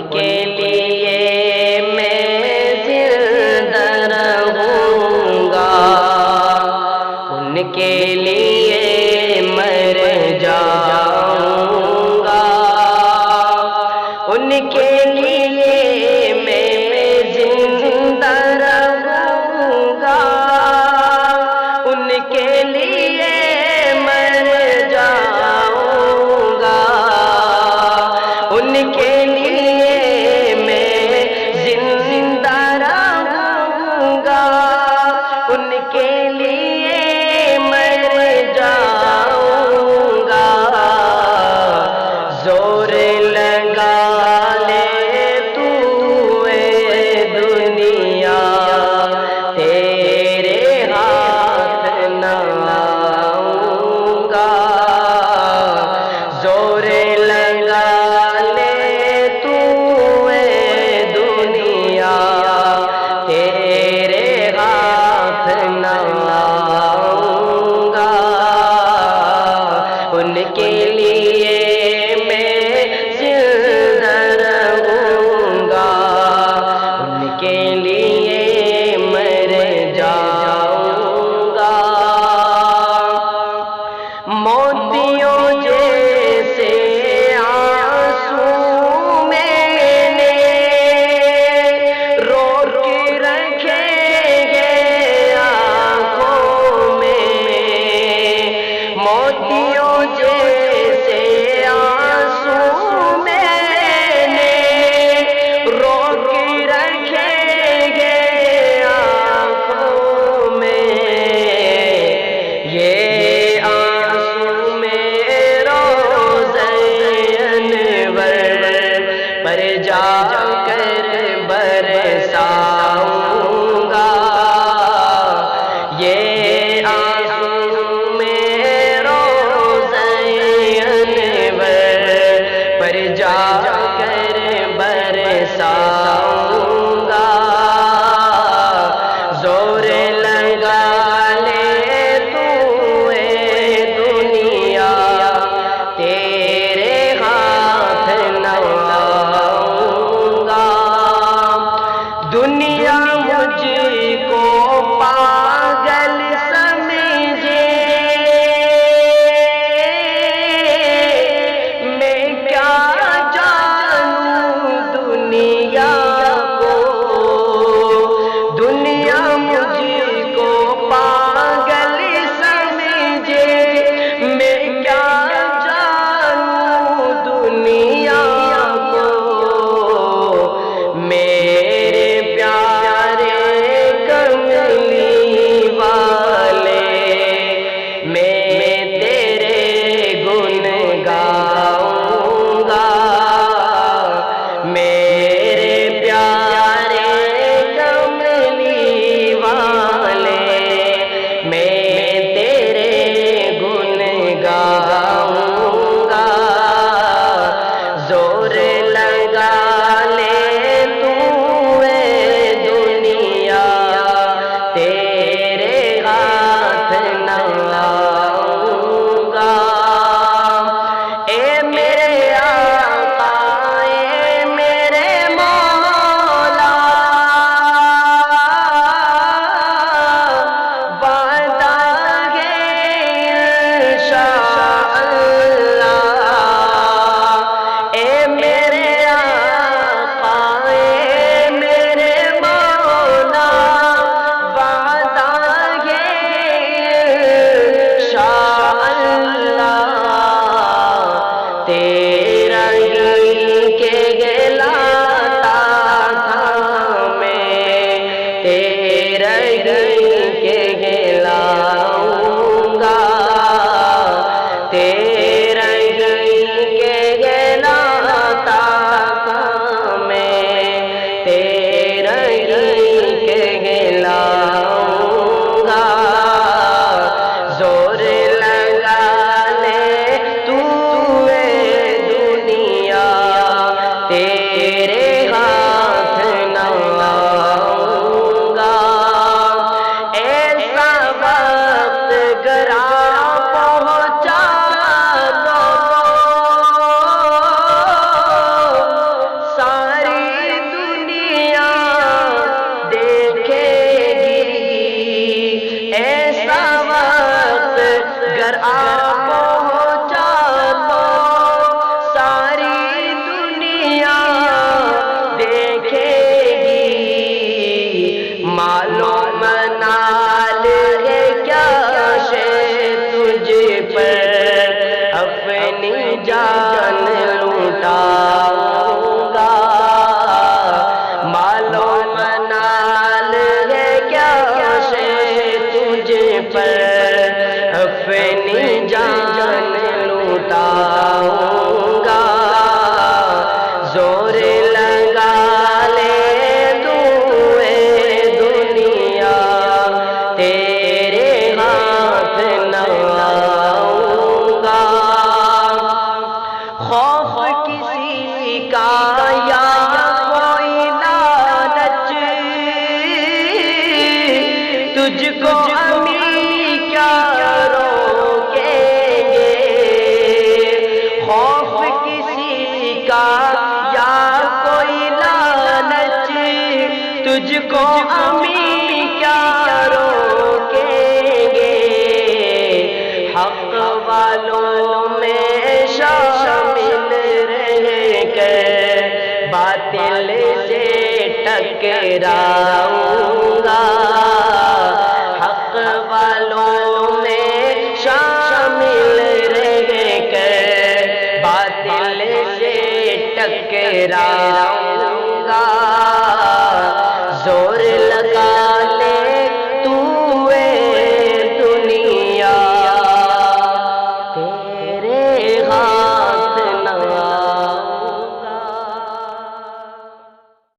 کے لیے میں زندہ رہوں گا، ان کے لیے مر جاؤں گا، ان کے لیے میں زندہ رہوں گا، ان کے لیے مر جاؤں گا، ان کے لیے میں زندہ رہوں گا، ان کے لیے مر جاؤں گا، زور لگا لے تو اے دنیا، تیرے ہاتھ نہ آؤں گا، زور لگا لے تو اے دنیا، تیرے ہاتھ نہ آؤں گا، ان کے لیے میں زندہ رہوں گا، ان کے لیے مر جاؤں گا، موتیوں جیسے آنسو میں نے رو کے رکھے گے آنکھوں میں، موتیوں جیسے آنسو میں نے رو کے رکھے گے آنکھوں میں، یہ آنسو میں روضہ انور پر جا کر برساؤں گا، یہ آنسو میں روضہ انور پر جا کر برساؤں گا، زور لگا لے تو اے دنیا، تیرے ہاتھ نہ آؤں گا، دنیا مجھ کو پاگل سمجھے، میں کیا جانوں دنیا کو، دنیا مجھ کو پاگل سمجھے، میں کیا جانوں دنیا کو، میرے پیارے کملی والے، میں تیرے گن گاؤں گا، میرے پیارے کملی والے، میں تیرے گن گاؤں گا، زور لگا لے تو اے دنیا، تیرے ہاتھ نہ آؤں گا، اے میرے آقا، اے میرے مولا، وعدہ ہے انشاءاللہ، اے میرے آقا، اے میرے مولا، وعدہ ہے انشاءاللہ، تیرا ہی کے گلاتا تھا میں، تیرا ہی کے گلاؤں گا، تیرا ہی کے گلاتا تھا میں، تیرا ہی کے گلاؤں گا، زور لگا لے تو اے دنیا، تیرے ہاتھ نہ آؤں گا، ایسا وقت گرا پہنچا تو سارے تجھ کو امی کیا روکیں گے، حق والوں میں شامل رہ کر باطل سے ٹکراؤں گا، حق والوں میں شامل رہ کر باطل سے ٹکراؤں